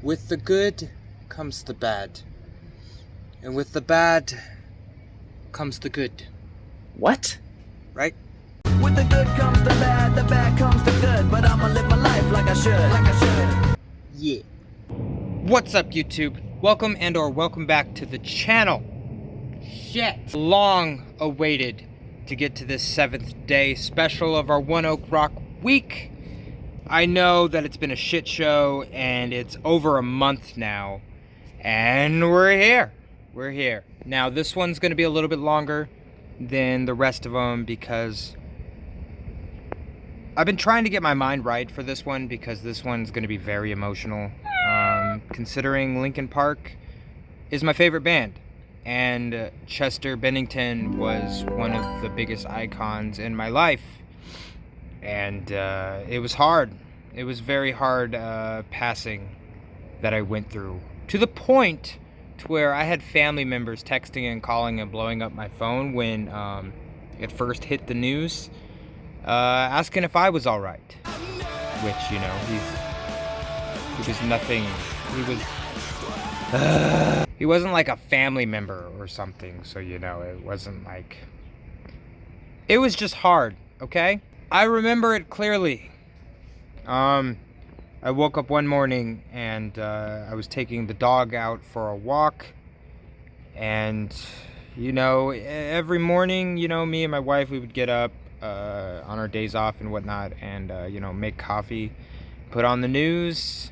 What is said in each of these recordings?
With the good comes the bad. And with the bad comes the good. What? Right? With the good comes the bad comes the good. But I'ma live my life like I should. Yeah. What's up, YouTube? Welcome and or welcome back to the channel. Shit. Long awaited to get to this 7th day special of our One Ok Rock week. I know that it's been a shit show and it's over a month now. And we're here. We're here. Now this one's going to be a little bit longer than the rest of them because I've been trying to get my mind right for this one because this one's going to be very emotional. Considering Linkin Park is my favorite band. And Chester Bennington was one of the biggest icons in my life. And it was hard. It was very hard passing that I went through. To the point to where I had family members texting and calling and blowing up my phone when it first hit the news, asking if I was all right. Which, you know, he was nothing. He wasn't like a family member or something. So, you know, it wasn't like... It was just hard, okay? I remember it clearly. I woke up one morning and I was taking the dog out for a walk. And, you know, every morning, you know, me and my wife, we would get up on our days off and whatnot and, you know, make coffee, put on the news.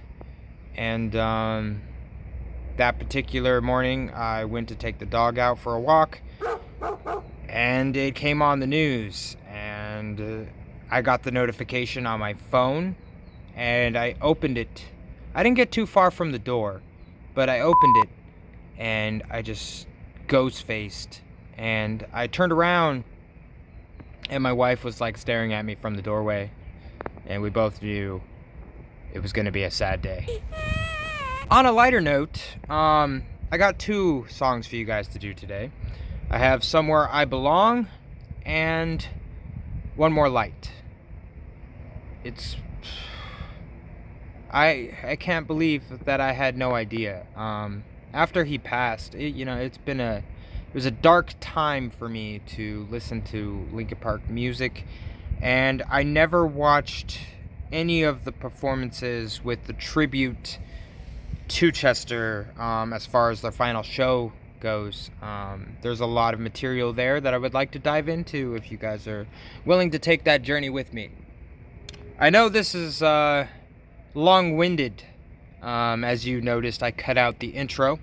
And that particular morning, I went to take the dog out for a walk. And it came on the news. And... I got the notification on my phone, and I opened it. I didn't get too far from the door, but I opened it, and I just ghost-faced. And I turned around, and my wife was like staring at me from the doorway, and we both knew it was going to be a sad day. On a lighter note, I got 2 songs for you guys to do today. I have Somewhere I Belong, and One More Light. It's... I can't believe that I had no idea. After he passed, you know, it was a dark time for me to listen to Linkin Park music, and I never watched any of the performances with the tribute to Chester as far as their final show goes. There's a lot of material there that I would like to dive into if you guys are willing to take that journey with me. I know this is long-winded. As you noticed, I cut out the intro.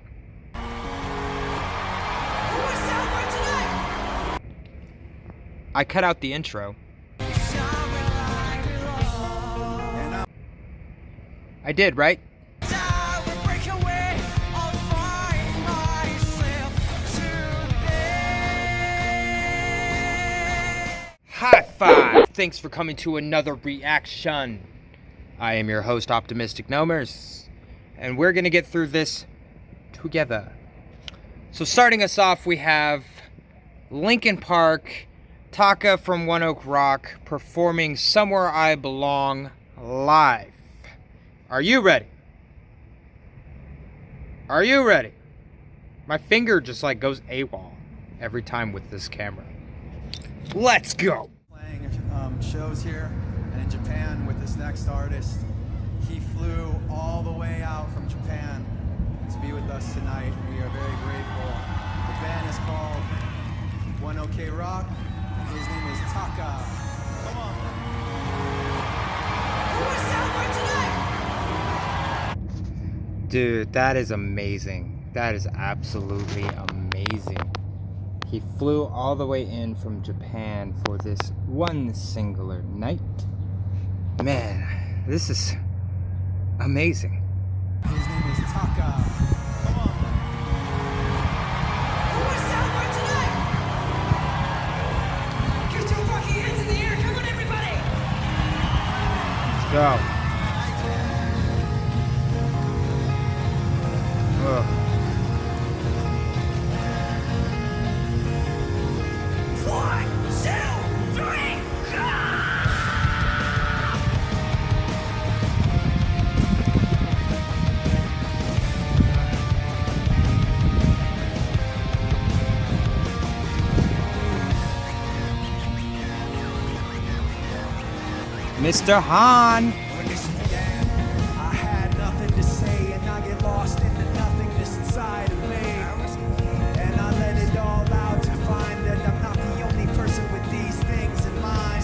I cut out the intro. I did, right? High five! Thanks for coming to another reaction. I am your host, Optimistic Gnomers, and we're gonna get through this together. So starting us off, we have Linkin Park, Taka from One Ok Rock, performing Somewhere I Belong live. Are you ready? Are you ready? My finger just like goes AWOL every time with this camera. Let's go. Playing shows here and in Japan with this next artist. He flew all the way out from Japan to be with us tonight. We are very grateful. The band is called One Ok Rock. His name is Taka. Come on. Who is celebrating tonight? Dude, that is amazing. That is absolutely amazing. He flew all the way in from Japan for this one singular night. Man, this is amazing. His name is Taka. Come on. Who is celebrating tonight? Get your fucking hands in the air! Come on, everybody! Let's go. Ugh. 1, 2, 3, go! Mr. Han. When this began, I had nothing to say, and I get lost in the nothingness inside of me. And I let it all out to find that I'm not the only person with these things in mind.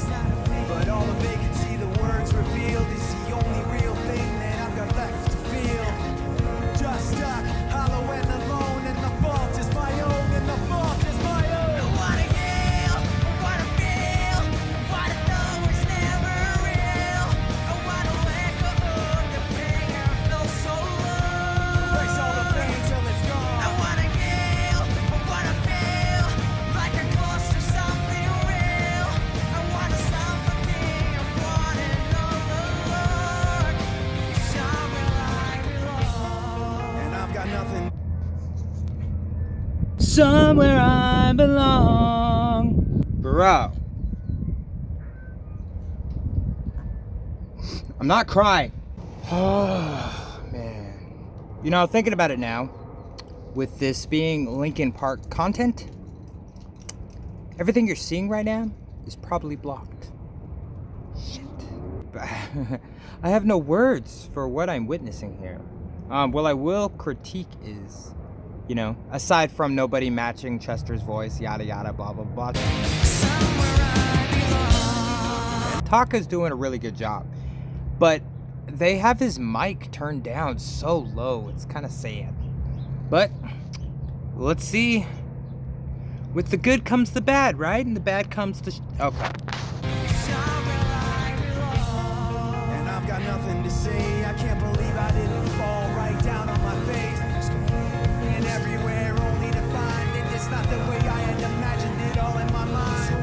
But all the vacancy the words revealed is the only real thing that I've got left to feel. Just stuck, hollow and alone, and the fault is my own, and the fault is my own. I wanna yell, I wanna feel, wanna know it's never real. I wanna let go of the pain I felt so low. Erase all the pain till it's gone. I wanna yell, I wanna feel like I'm close to something real. I wanna something I wanted all along. Somewhere I belong. And I've got nothing. Somewhere I belong. Bro. I'm not crying. Oh, man. You know, thinking about it now, with this being Linkin Park content, everything you're seeing right now is probably blocked. Shit. I have no words for what I'm witnessing here. What I will critique is, you know, aside from nobody matching Chester's voice, yada yada, blah blah blah. Taka's doing a really good job, but they have his mic turned down so low, it's kind of sad. But let's see. With the good comes the bad, right? And the bad comes the okay. And I've got nothing to say. I can't believe I didn't fall right down on my face. And everywhere only to find that it's not the way I had imagined it all in my mind.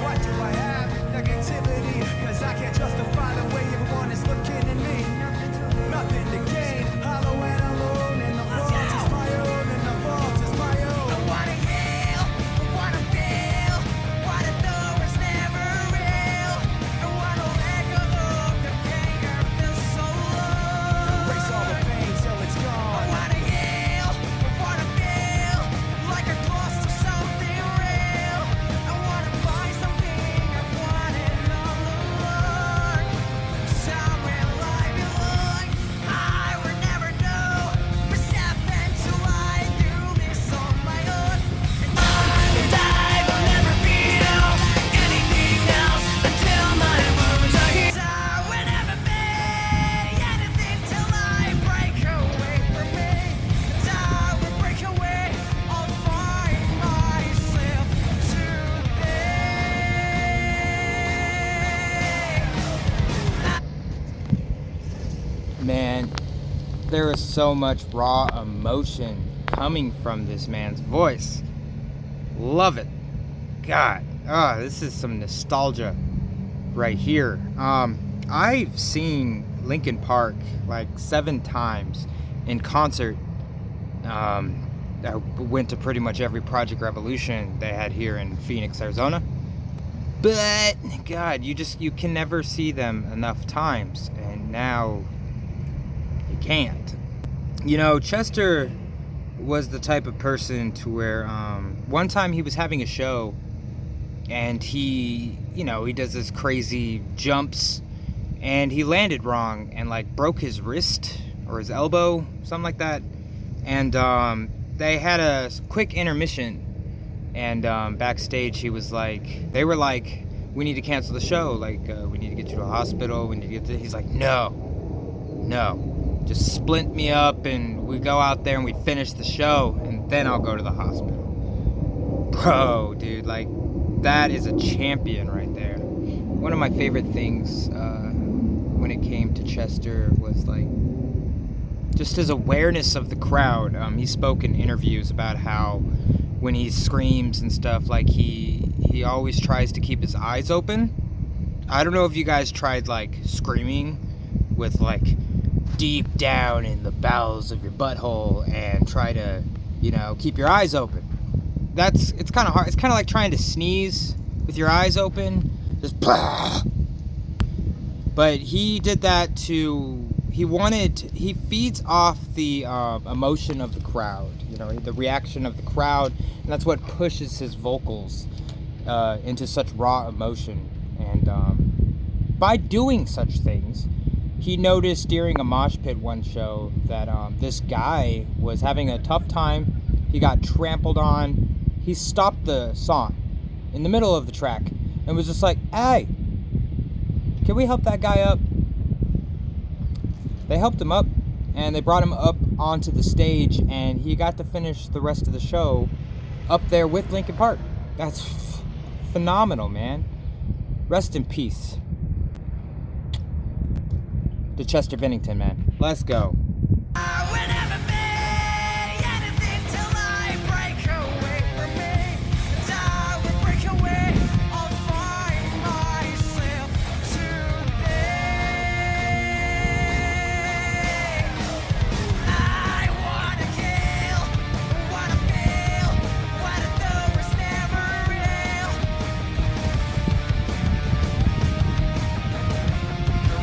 What do I have? Negativity. Cause I can't justify the way everyone is looking at me. Nothing to gain. Hollow and alone. And the fault is my own. And the fault is my own. I wanna yell, I wanna feel, wanna know it's never real. I wanna let go of the pain I feel so low. Erase all the pain till it's I gone. wanna yell, I wanna feel like I'm close to something real. I wanna find something I've wanted all along. Somewhere I belong. I would never know myself until I do this on my own. And I will never feel anything else until my wounds are healed. I will never be anything till I break away from me. And I will break away. I'll find myself today. Man, there is so much raw emotion coming from this man's voice. Love it. God, this is some nostalgia right here. I've seen Linkin Park like 7 times in concert. I went to pretty much every Project Revolution they had here in Phoenix, Arizona. But God, you can never see them enough times, and now you can't. You know, Chester was the type of person to where one time he was having a show, and he does this crazy jumps, and he landed wrong and like broke his wrist or his elbow, something like that. And they had a quick intermission, and backstage they were like, we need to cancel the show, like we need to get you to a hospital, we need to get to. He's like, no, just splint me up and we go out there and we finish the show, and then I'll go to the hospital. Bro, dude, like, that is a champion right there. One of my favorite things when it came to Chester was like just his awareness of the crowd. He spoke in interviews about how when he screams and stuff, like he always tries to keep his eyes open. I don't know if you guys tried like screaming with like deep down in the bowels of your butthole and try to, keep your eyes open. It's kind of hard. It's kind of like trying to sneeze with your eyes open, just blah. But he did that he feeds off the emotion of the crowd, the reaction of the crowd, and that's what pushes his vocals into such raw emotion. And by doing such things, he noticed during a mosh pit one show that this guy was having a tough time. He got trampled on. He stopped the song in the middle of the track and was just like, hey, can we help that guy up? They helped him up, and they brought him up onto the stage, and he got to finish the rest of the show up there with Linkin Park. That's phenomenal, man. Rest in peace to Chester Bennington, man. Let's go. I will never be anything till I break away from me. 'Cause I will break away. I'll find myself today. I wanna kill, wanna feel, wanna know it's never real.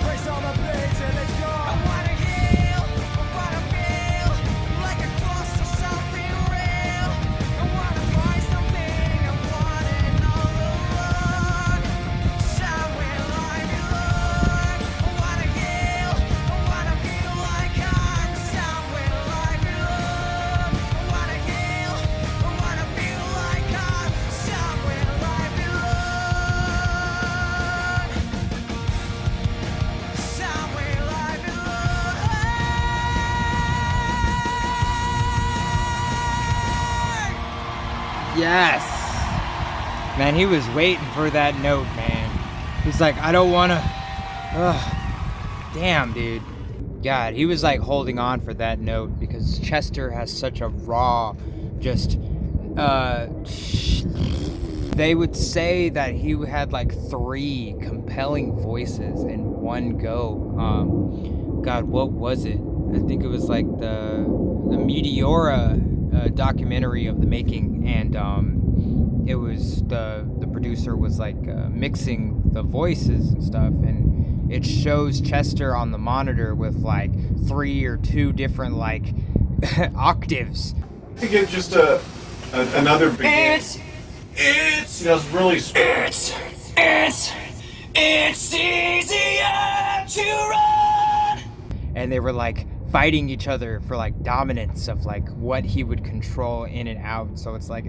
Raise all the blades and let's go. I wanna heal, I wanna feel like I'm close to something real. I wanna find something I wanted all along. Somewhere I belong. I wanna heal, I wanna feel like I'm somewhere I belong. I wanna heal, I wanna feel like I'm somewhere I belong. Somewhere I belong. Yes. Man, he was waiting for that note, man. He's like, I don't want to. Damn, dude. God, he was like holding on for that note because Chester has such a raw, just, they would say that he had like 3 compelling voices in one go. God, what was it? I think it was like the Meteora documentary of the making, and it was the producer was like mixing the voices and stuff, and it shows Chester on the monitor with like 3 or 2 different like octaves. I think it's just another beginning. It's really It's easier to run. And they were like fighting each other for like dominance of like what he would control in and out. So it's like,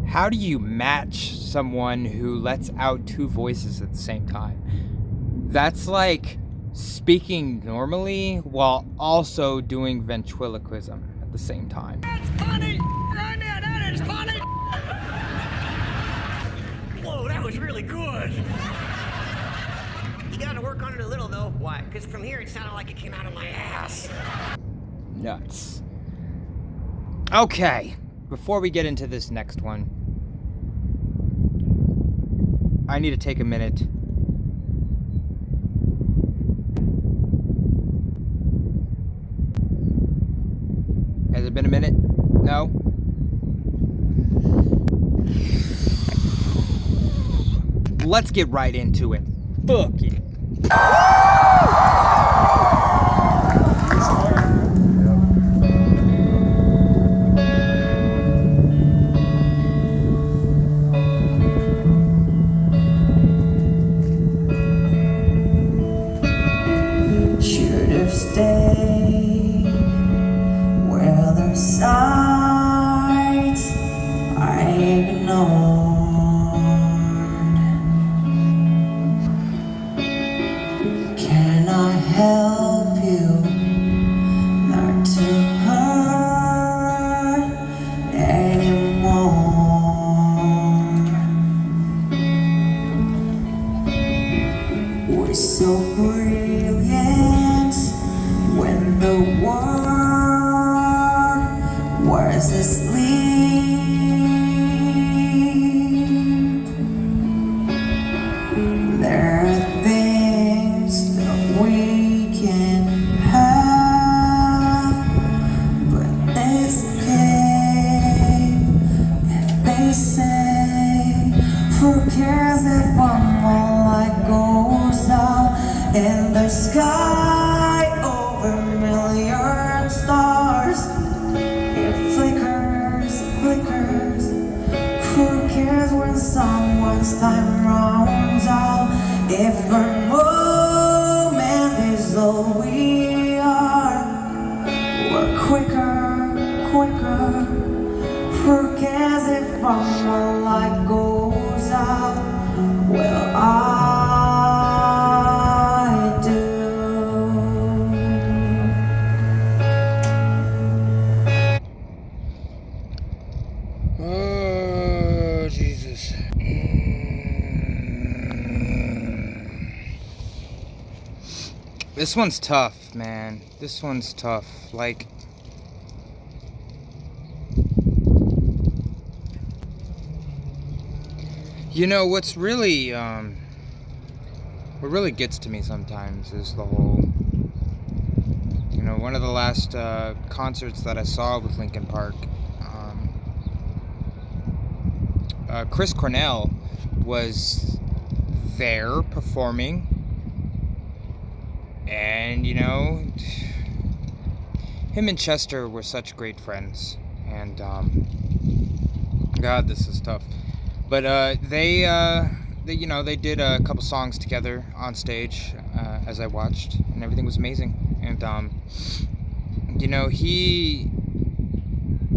how do you match someone who lets out 2 voices at the same time? That's like speaking normally while also doing ventriloquism at the same time. That's funny. Right now, that is funny. Whoa, that was really good. You gotta work on it a little though. Why? Because from here it sounded like it came out of my ass. Nuts. Okay, before we get into this next one, I need to take a minute. Has it been a minute? No? Let's get right into it. Fuck it. Should have stayed where the signs I ignored. Can I help you not to hurt anymore? We're so brilliant when the world was asleep. There are things that we can have, but escape if they say, who cares if one more light goes out in the sky over a million stars? It flickers, flickers. Who cares when someone's time runs out? If we're quicker. Forgets if my light goes out. Well, I do. Oh, Jesus. This one's tough, man. This one's tough. Like, you know, what's really, what really gets to me sometimes is the whole, you know, one of the last concerts that I saw with Linkin Park, Chris Cornell was there performing, and, you know, him and Chester were such great friends, and, God, this is tough. But they you know, they did a couple songs together on stage as I watched, and everything was amazing. And you know,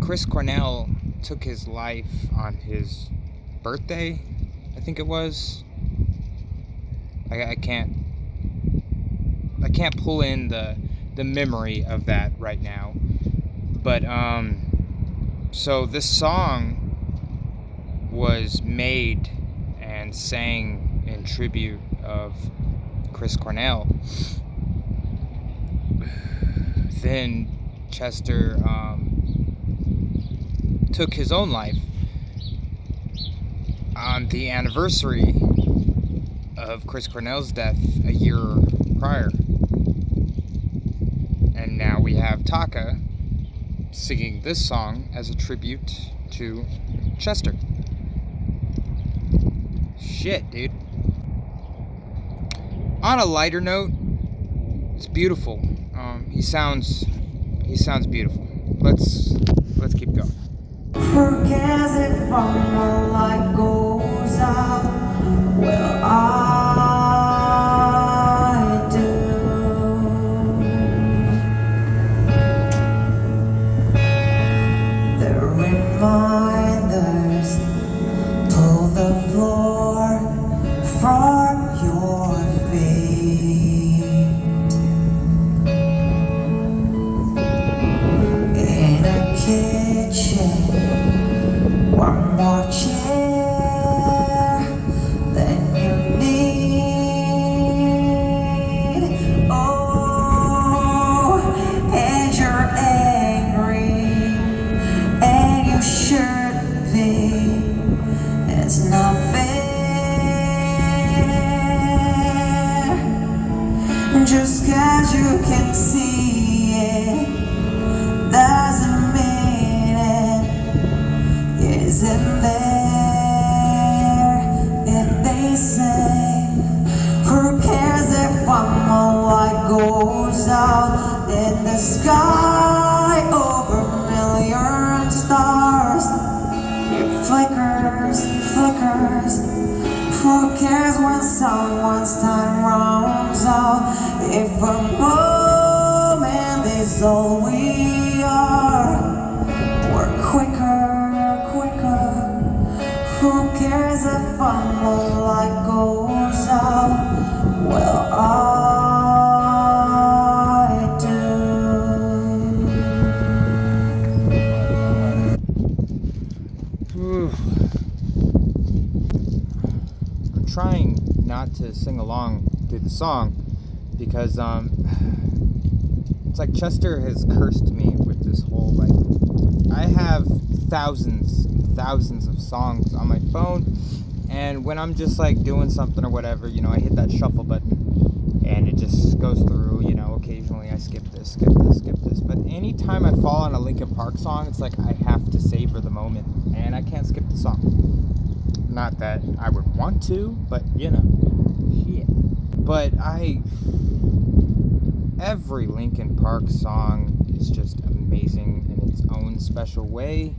Chris Cornell took his life on his birthday, I think it was. I can't pull in the memory of that right now. But so this song was made and sang in tribute of Chris Cornell. Then Chester took his own life on the anniversary of Chris Cornell's death a year prior. And now we have Taka singing this song as a tribute to Chester. Shit, dude. On a lighter note, it's beautiful. He sounds beautiful. Let's keep going. Forgets if my light goes out. Well, I do. The reminders pull the floor from your feet. In a kitchen, one more chair than you need. Oh, and you're angry, and you should be. It's not fair. Just 'cause you can see it doesn't mean it isn't there. If they say, who cares if one more light goes out in the sky over a million stars? It flickers, flickers. Who cares when someone's time runs out? If a moment is all we are, we're quicker, quicker. Who cares if a light goes out? Well, I do. Whew. I'm trying not to sing along to the song because it's like Chester has cursed me with this whole, like, I have thousands and thousands of songs on my phone, and when I'm just like doing something or whatever, you know, I hit that shuffle button and it just goes through, you know, occasionally I skip this, but anytime I fall on a Linkin Park song, it's like I have to savor the moment, and I can't skip the song. Not that I would want to, but, you know, shit. But every Linkin Park song is just amazing in its own special way.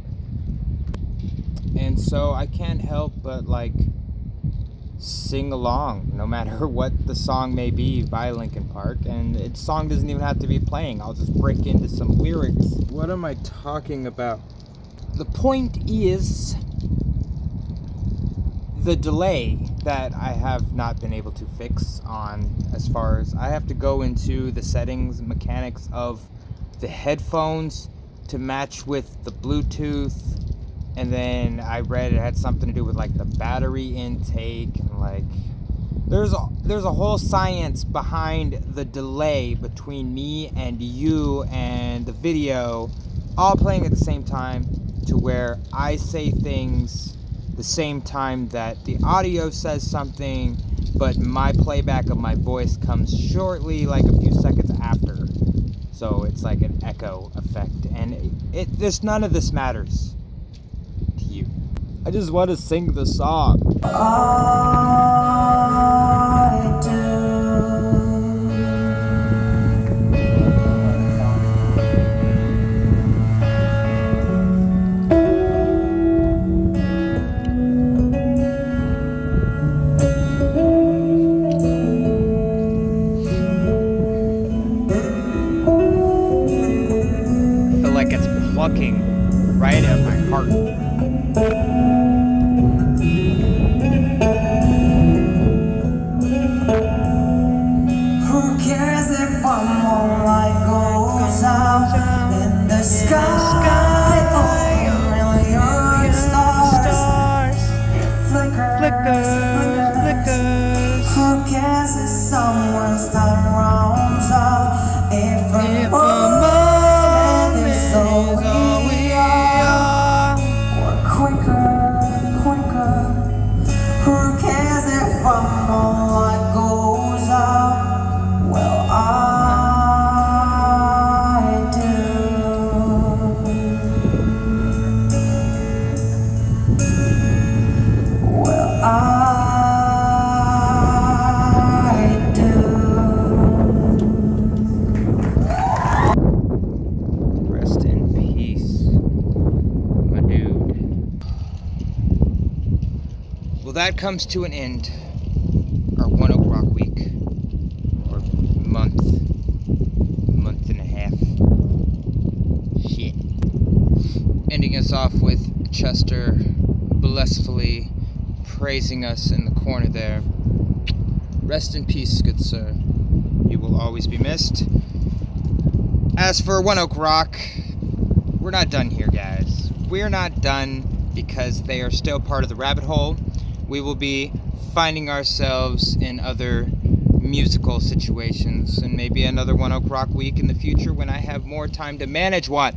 And so I can't help but, like, sing along, no matter what the song may be by Linkin Park, and its song doesn't even have to be playing. I'll just break into some lyrics. What am I talking about? The point is the delay that I have not been able to fix on, as far as I have to go into the settings mechanics of the headphones to match with the Bluetooth, and then I read it had something to do with like the battery intake, and like there's a whole science behind the delay between me and you and the video all playing at the same time, to where I say things the same time that the audio says something, but my playback of my voice comes shortly, like a few seconds after. So it's like an echo effect, and this none of this matters to you. I just want to sing the song. I do. I feel like it's plucking right at my heart. Who cares if one more light goes out in the sky? Oh, a million stars. It flickers. Who cares if someone's time runs out? If a moment is all we are, or quicker. Who cares if one more light goes out? Well, I do. Well, I do. Rest in peace, my dude. Well, that comes to an end. Our One Oak Rock week, or month and a half. Shit. Ending us off with Chester blissfully praising us in the corner there. Rest in peace, good sir. You will always be missed. As for One Oak Rock, we're not done here, guys. We're not done because they are still part of the rabbit hole. We will be finding ourselves in other musical situations, and maybe another One Oak Rock week in the future when I have more time to manage one.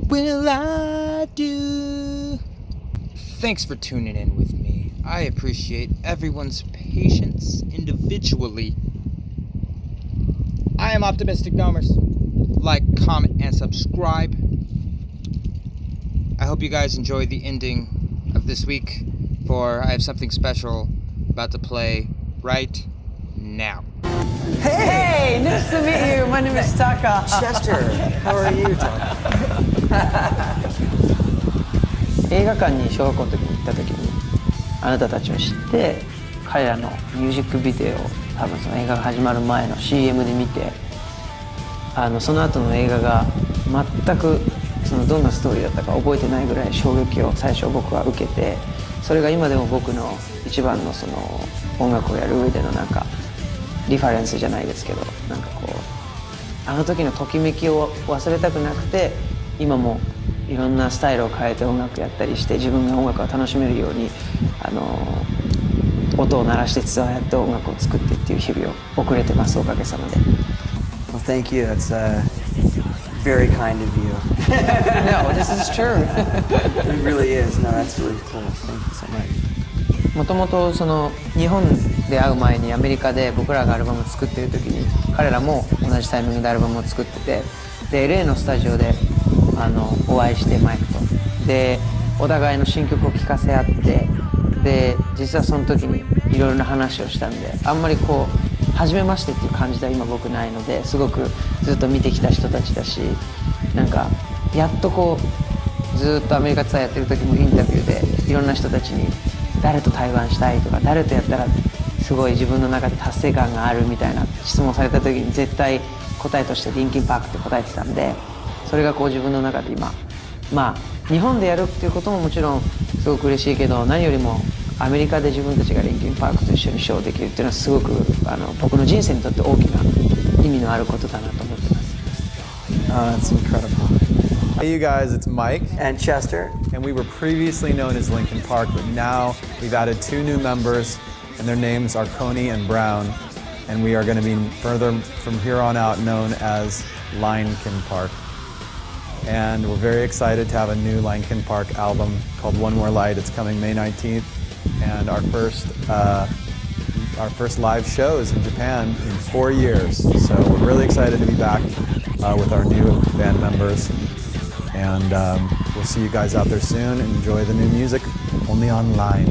Will I do? Thanks for tuning in with me. I appreciate everyone's patience individually. I am Optimistic Gnomers. Like, comment, and subscribe. I hope you guys enjoy the ending of this week, for I have something special about to play right now. Hey, nice to meet you. My name is Taka. Chester, how are you, Tom? 映画館に小学校の時に行った時にあなたたちを知って彼らのミュージックビデオを多分その映画が始まる前の CM で見てその後の映画が全くそのどんなストーリーだったか覚えてないぐらい衝撃を最初僕は受けて、それが今でも僕の一番のその音楽をやる上でのなんかリファレンスじゃないですけど、なんかこうあの時のときめきを忘れたくなくて、今もいろんなスタイルを変えて音楽やったりして自分が音楽を楽しめるように音を鳴らしてツアーやって音楽を作ってっていう日々を送れてます、おかげさまで。 Well, thank you. That's very kind of you. No, this is true. It really is. No, that's really cool. Thank you so much. もともとその日本で会う前にアメリカで僕らがアルバムを作ってる時に彼らも同じタイミングでアルバムを作ってて、で LA のスタジオでお会いしてマイクとでお互いの新曲を聴かせ合って、で実はその時にいろいろな話をしたんで、あんまりこう初めましてっていう感じでは今僕ないので、すごくずっと見てきた人たちだし、なんかやっとこうずっとアメリカツアーやってる時もインタビューでいろんな人たちに誰と対バンしたいとか誰とやったらすごい自分の中で達成感があるみたいな質問された時に絶対答えとしてリンキンパークって答えてたんで、それがこう自分の中で今まあ日本でやるっていうことももちろんすごく嬉しいけど、何よりもアメリカで自分たちがリンキンパークと一緒にショーできるっていうのはすごく僕の人生にとって大きな意味のあることだなと思ってます。That's incredible. Hey you guys, it's Mike. And Chester. And we were previously known as Linkin Park, but now we've added 2 new members, and their names are Coney and Brown, and we are going to be further from here on out known as Linkin Park. And we're very excited to have a new Linkin Park album called One More Light. It's coming May 19th, and our first live shows in Japan in 4 years. So we're really excited to be back with our new band members. And we'll see you guys out there soon. Enjoy the new music only online.